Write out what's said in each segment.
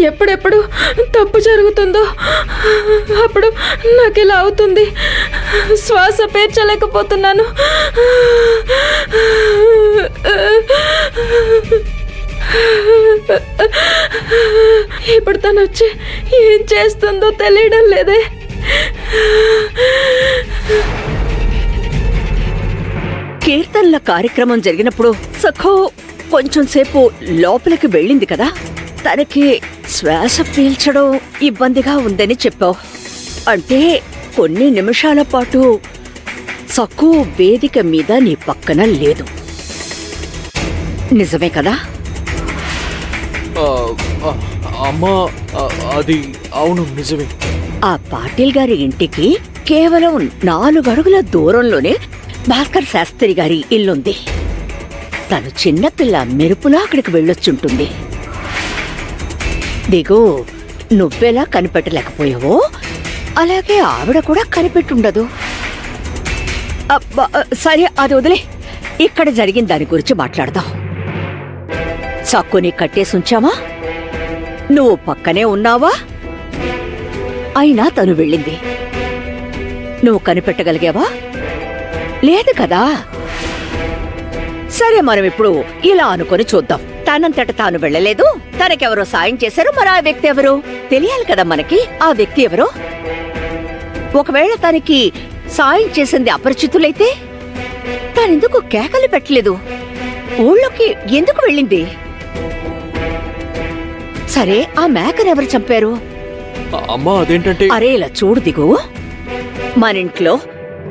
ఎప్పుడెప్పుడు తప్పు జరుగుతుందో అప్పుడు నాకు ఇలా అవుతుంది. శ్వాస పీల్చలేకపోతున్నాను. ఇప్పుడు తను వచ్చి ఏం చేస్తుందో తెలియడం లేదే. కీర్తనల కార్యక్రమం జరిగినప్పుడు సఖో కొంచెం సేపు లోపలికి వెళ్ళింది కదా, తనకి శ్వాస పీల్చడం ఇబ్బందిగా ఉందని చెప్పావు. అంటే కొన్ని నిమిషాల పాటు సఖు వేదిక మీద నీ పక్కన లేదు, నిజమే కదా? అమ్మా, అది అవును, నిజమే. ఆ పాటిల్ గారి ఇంటికి కేవలం 4 అడుగుల దూరంలోనే భాస్కర్ శాస్త్రి గారి ఇల్లుంది. తను చిన్నపిల్ల మెరుపులా అక్కడికి వెళ్ళొచ్చుంటుంది. దిగు, నువ్వెలా కనిపెట్టలేకపోయావో అలాగే ఆవిడ కూడా కనిపెట్టుండదు. సరే, అది వదిలే. ఇక్కడ జరిగిన దాని గురించి మాట్లాడదాం. సక్కుని కట్టేసుంచావా? నువ్వు పక్కనే ఉన్నావా? అయినా తను వెళ్ళింది. నువ్వు కనిపెట్టగలిగావా? లేదు కదా. సరే, మనం ఇప్పుడు ఇలా అనుకొని చూద్దాం. తనంతట తాను వెళ్ళలేదు, తనకెవరో సాయం చేశారు. మరి ఆ వ్యక్తి ఎవరు తెలియాలి కదా మనకి. ఆ వ్యక్తి ఎవరో? ఒకవేళ తనకి సాయం చేసింది అపరిచితులైతే తనెందుకు కేకలు పెట్టలేదు? ఊళ్ళోకి ఎందుకు వెళ్ళింది? సరే, ఆ మేకనెవరు చంపారు? అమ్మా, అదేంటంటే అరే, ఇలా చూడు దిగు. మనింట్లో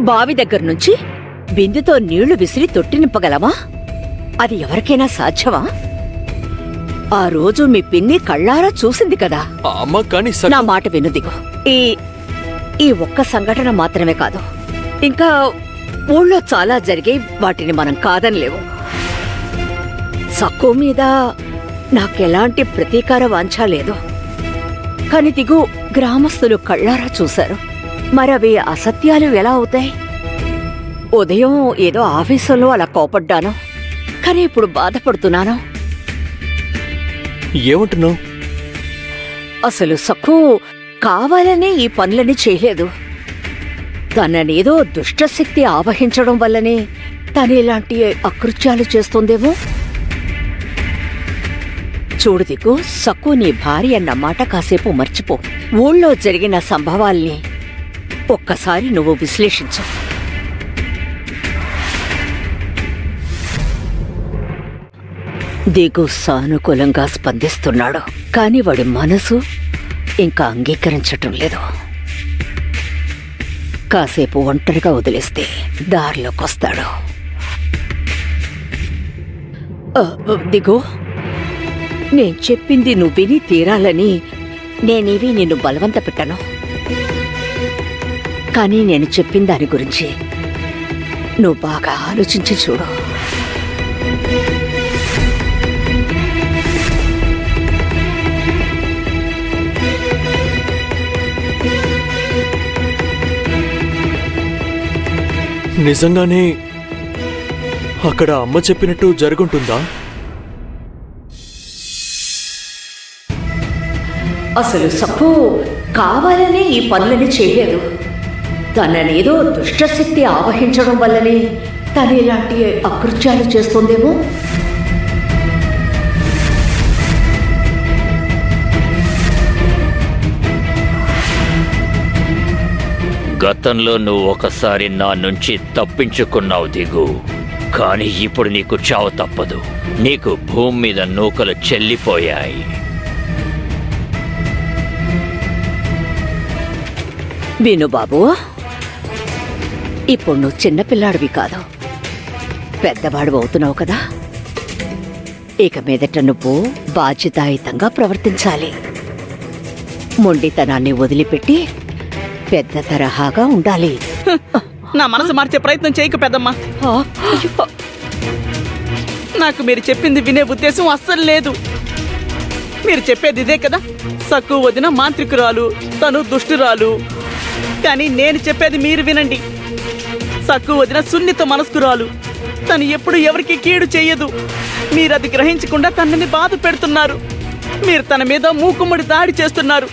బావి దగ్గర నుంచి బిందుతో నీళ్లు విసిరి తొట్టి నింపగలమా? అది ఎవరికైనా సాధ్యమా? ఆ రోజు మీ పిన్ని కళ్ళారా చూసింది కదా. అమ్మా, కానీ నా మాట విను దిగు. ఈ ఒక్క సంఘటన మాత్రమే కాదు, ఇంకా ఊళ్ళో చాలా జరిగి వాటిని మనం కాదనిలేవు. సక్కు మీద నాకెలాంటి ప్రతీకార వాంఛ లేదు. కాని దిగు, గ్రామస్తులు కళ్ళారా చూశారు. మరవి అసత్యాలు ఎలా అవుతాయి? ఉదయం ఏదో ఆఫీసులో అలా కోపడ్డాను, కానీ ఇప్పుడు బాధపడుతున్నాను. ఏమంటున్నావు? అసలు సక్కు కావాలనే ఈ పనులని చేయలేదు. తననేదో దుష్టశక్తి ఆవహించడం వల్లనే తను ఇలాంటి అకృత్యాలు చేస్తుందేమో. చూడు దిక్కు, సక్కు నీ భార్య అన్నమాట కాసేపు మర్చిపో. ఊళ్ళో జరిగిన సంభవాల్ని ఒక్కసారి నువ్వు విశ్లేషించు. దిగు సానుకూలంగా స్పందిస్తున్నాడు, కాని వాడి మనసు ఇంకా అంగీకరించటం లేదు. కాసేపు ఒంటరిగా వదిలేస్తే దారిలోకొస్తాడు. దిగు, నేను చెప్పింది నువ్వు విని తీరాలని నేనేవి నిన్ను బలవంత పెట్టాను. కానీ నేను చెప్పిన దాని గురించి నువ్వు బాగా ఆలోచించి చూడు. నిజంగానే అక్కడ అమ్మ చెప్పినట్టు జరుగుంటుందా? అసలు సక్కు కావాలనే ఈ పనులని చేయలేదు. తననేదో దుష్టశక్తి ఆవహించడం వల్లనే తను ఇలాంటి అకృత్యాలు చేస్తుందేమో. గతంలో నువ్వు ఒకసారి నా నుంచి తప్పించుకున్నావు దిగు, కానీ ఇప్పుడు నీకు చావు తప్పదు. నీకు భూమి మీద నూకలు చెల్లిపోయాయి. విను బాబు, ఇప్పుడు నువ్వు చిన్నపిల్లాడివి కాదు, పెద్దవాడు అవుతున్నావు కదా. ఇక మీదట నువ్వు బాధ్యతాయుతంగా ప్రవర్తించాలి. మొండితనాన్ని వదిలిపెట్టి పెద్ద తరహాగా ఉండాలి. నా మనసు మార్చే ప్రయత్నం చేయకు పెద్దమ్మా. నాకు మీరు చెప్పింది వినే ఉద్దేశం అస్సలు లేదు. మీరు చెప్పేది ఇదే కదా, సక్కు వదిన మాంత్రికురాలు, తను దుష్టురాలు. కానీ నేను చెప్పేది మీరు వినండి. సక్కు వదిన సున్నిత మనస్కురాలు, తను ఎప్పుడు ఎవరికి కీడు చెయ్యదు. మీరది గ్రహించకుండా తనని బాధ పెడుతున్నారు. మీరు తన మీద మూకుమ్మడి దాడి చేస్తున్నారు.